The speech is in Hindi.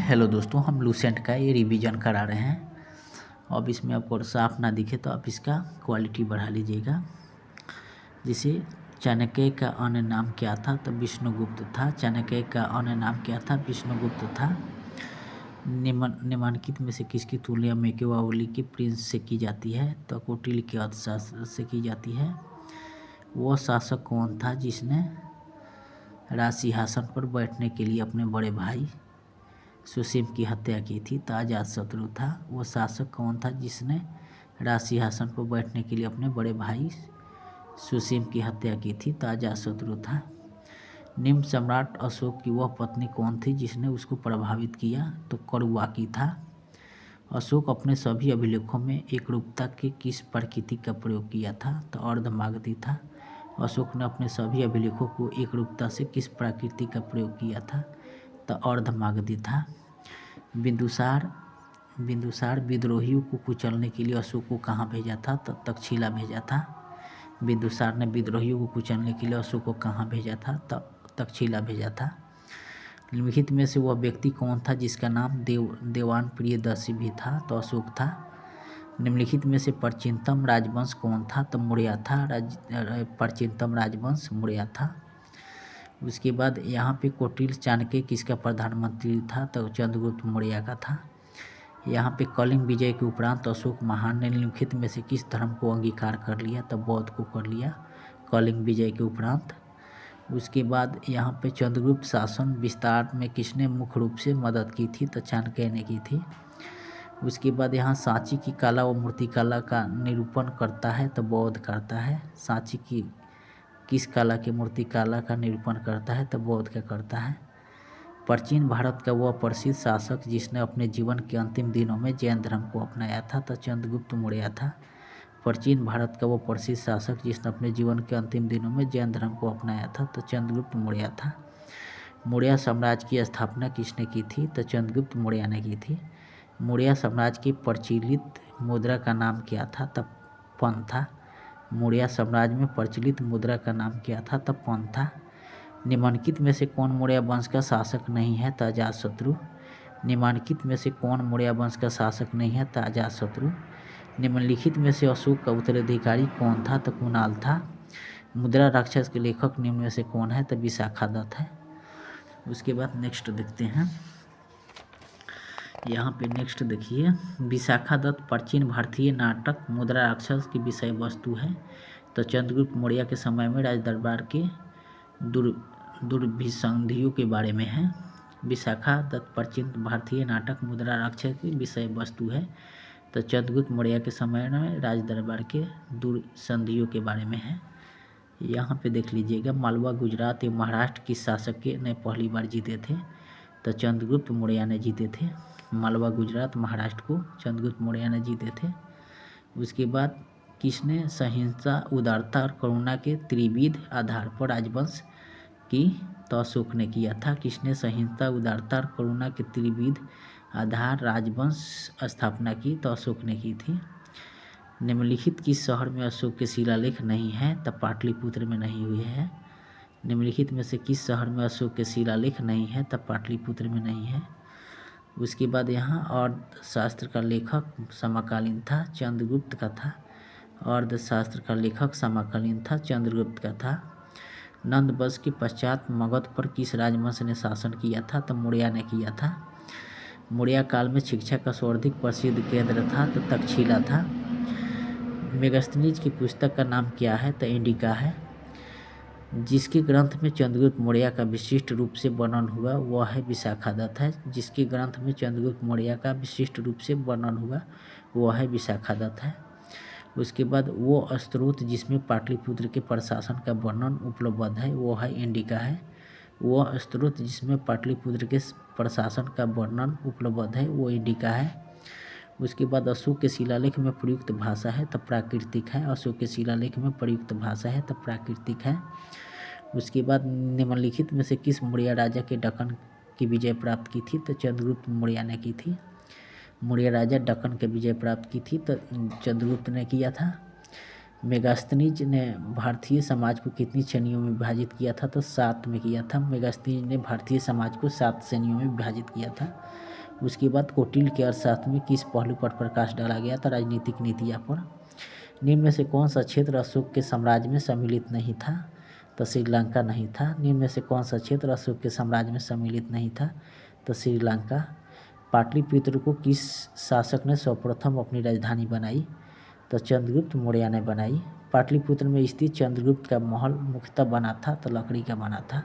हेलो दोस्तों, हम लूसेंट का ये रिवीजन करा रहे हैं। अब इसमें आपको साफ ना दिखे तो आप इसका क्वालिटी बढ़ा लीजिएगा। जैसे चाणक्य का अन्य नाम क्या था? तो विष्णुगुप्त था। चाणक्य का अन्य नाम क्या था? विष्णुगुप्त था। निम्नलिखित में से किसकी तुलना मैकियावेली के प्रिंस से की जाती है? तो कौटिल्य के अर्थशास्त्र से की जाती है। वह शासक कौन था जिसने राजसिंहासन पर बैठने के लिए अपने बड़े भाई सुसीम की हत्या की थी? तो अजातशत्रु था। वो शासक कौन था जिसने राजसिंहासन पर बैठने के लिए अपने बड़े भाई सुसीम की हत्या की थी? तो अजातशत्रु था। निम्न सम्राट अशोक की वह पत्नी कौन थी जिसने उसको प्रभावित किया? तो करुवाकी था। अशोक अपने सभी अभिलेखों में एकरूपता के किस प्रकृति का प्रयोग किया था? तो अर्धमागधी था। अशोक ने अपने सभी अभिलेखों को एकरूपता से किस प्रकृति का प्रयोग किया था? तो अर्धमागधी था। बिंदुसार विद्रोहियों को कुचलने के लिए अशोक को कहाँ भेजा था? तो तक्षशिला भेजा था। बिंदुसार ने विद्रोहियों को कुचलने के लिए अशोक को कहाँ भेजा था? तो तक्षशिला भेजा था। निम्नलिखित में से वह व्यक्ति कौन था जिसका नाम देवान प्रियदर्शी भी था? तो अशोक था। निम्नलिखित में से प्राचीनतम राजवंश कौन था? तो मौर्य था। प्राचीनतम राजवंश मौर्य था। उसके बाद यहाँ पे कौटिल्य चाणक्य किसका प्रधानमंत्री था? तो चंद्रगुप्त मौर्य का था। यहाँ पे कलिंग विजय के उपरांत अशोक महान ने निम्नलिखित में से किस धर्म को अंगीकार कर लिया? तो बौद्ध को कर लिया कलिंग विजय के उपरांत। उसके बाद यहाँ पे चंद्रगुप्त शासन विस्तार में किसने मुख्य रूप से मदद की थी? तो चाणक्य ने की थी। उसके बाद यहाँ सांची की कला व मूर्तिकला का निरूपण करता है? तो बौद्ध करता है। सांची की किस कला की मूर्तिकला का निरूपण करता है? तो बौद्ध का करता है। प्राचीन भारत का वह प्रसिद्ध शासक जिसने अपने जीवन के अंतिम दिनों में जैन धर्म को अपनाया था? तो चंद्रगुप्त मौर्य था। प्राचीन भारत का वो प्रसिद्ध शासक जिसने अपने जीवन के अंतिम दिनों में जैन धर्म को अपनाया था? तो चंद्रगुप्त मौर्य था। मौर्य साम्राज्य की स्थापना किसने की थी? तो चंद्रगुप्त मौर्य ने की थी। मौर्य साम्राज्य की प्रचलित मुद्रा का नाम क्या था? तो पन था। मौर्य साम्राज्य में प्रचलित मुद्रा का नाम क्या था? तो पन था। निम्नलिखित में से कौन मौर्य वंश का शासक नहीं है? तो अजातशत्रु। निम्नलिखित में से कौन मौर्य वंश का शासक नहीं है? तो अजातशत्रु। निम्नलिखित में से अशोक का उत्तराधिकारी कौन था? तो कुणाल था। मुद्रा राक्षस के लेखक निम्न में से कौन है? तो विशाखादत्त है। उसके बाद नेक्स्ट देखते हैं। यहाँ पे नेक्स्ट देखिए, विशाखादत्त प्राचीन भारतीय नाटक मुद्रा राक्षस की विषय वस्तु है। तो चंद्रगुप्त मौर्य के समय में राज दरबार के दुर्भिसंधियों के बारे में है। विशाखादत्त प्राचीन भारतीय नाटक मुद्रा राक्षस की विषय वस्तु है। तो चंद्रगुप्त मौर्य के समय में राज दरबार के दुर्संधियों के बारे में है। यहाँ पे देख लीजिएगा, मालवा गुजरात एवं महाराष्ट्र किस शासक ने पहली बार जीते थे? तो चंद्रगुप्त मौर्य ने जीते थे। मालवा गुजरात महाराष्ट्र को चंद्रगुप्त मौर्य ने जीते थे। उसके बाद किसने सहिंसा उदारता और करुणा के त्रिविध आधार पर राजवंश की? तो अशोक ने किया था। किसने सहिंसा उदारता और करुणा के त्रिविध आधार राजवंश स्थापना की? तो अशोक ने की थी। निम्नलिखित किस शहर में अशोक के शिलालेख नहीं है? तो पाटलिपुत्र में नहीं हुए हैं। निम्नलिखित में से किस शहर में अशोक के शिलालेख नहीं है? तो पाटलिपुत्र में नहीं है। उसके बाद यहाँ अर्थशास्त्र का लेखक समकालीन था, चंद्रगुप्त का था। अर्थशास्त्र का लेखक समकालीन था, चंद्रगुप्त का था। नंद वंश के पश्चात मगध पर किस राजवंश ने शासन किया था? तो मौर्य ने किया था। मौर्य काल में शिक्षा का सर्वाधिक प्रसिद्ध केंद्र था? तो तक्षशिला था। मेगास्थनीज की पुस्तक का नाम क्या है? तो इंडिका है। जिसके ग्रंथ में चंद्रगुप्त मौर्य का विशिष्ट रूप से वर्णन हुआ वह है विशाखादत्त है। जिसके ग्रंथ में चंद्रगुप्त मौर्य का विशिष्ट रूप से वर्णन हुआ वह है विशाखादत्त है। उसके बाद वो स्रोत जिसमें पाटलिपुत्र के प्रशासन का वर्णन उपलब्ध है वो है इंडिका है। वह स्रोत जिसमें पाटलिपुत्र के प्रशासन का वर्णन उपलब्ध है वो इंडिका है। उसके बाद अशोक के शिलालेख में प्रयुक्त भाषा है तो प्राकृतिक है। अशोक के शिलालेख में प्रयुक्त भाषा है तो प्राकृतिक है। उसके बाद निम्नलिखित में से किस मौर्य राजा के दक्कन की विजय प्राप्त की थी? तो चंद्रगुप्त मौर्य ने की थी। मौर्य राजा दक्कन के विजय प्राप्त की थी तो चंद्रगुप्त ने किया था। मेगास्थनीज ने भारतीय समाज को कितनी श्रेणियों में विभाजित किया था? तो 7 में किया था। मेगास्थनीज ने भारतीय समाज को 7 श्रेणियों में विभाजित किया था। उसके बाद कौटिल्य के अर्थशास्त्र में किस पहलू पर प्रकाश डाला गया था? राजनीतिक नीतियाँ पर। निम्न में से कौन सा क्षेत्र अशोक के साम्राज्य में सम्मिलित नहीं था? तो श्रीलंका नहीं था। निम्न में से कौन सा क्षेत्र अशोक के साम्राज्य में सम्मिलित नहीं था? तो श्रीलंका। पाटलिपुत्र को किस शासक ने सर्वप्रथम अपनी राजधानी बनाई? तो चंद्रगुप्त मौर्य ने बनाई। पाटलिपुत्र में स्थित चंद्रगुप्त का महल मुख्यतः बना था तो लकड़ी का बना था।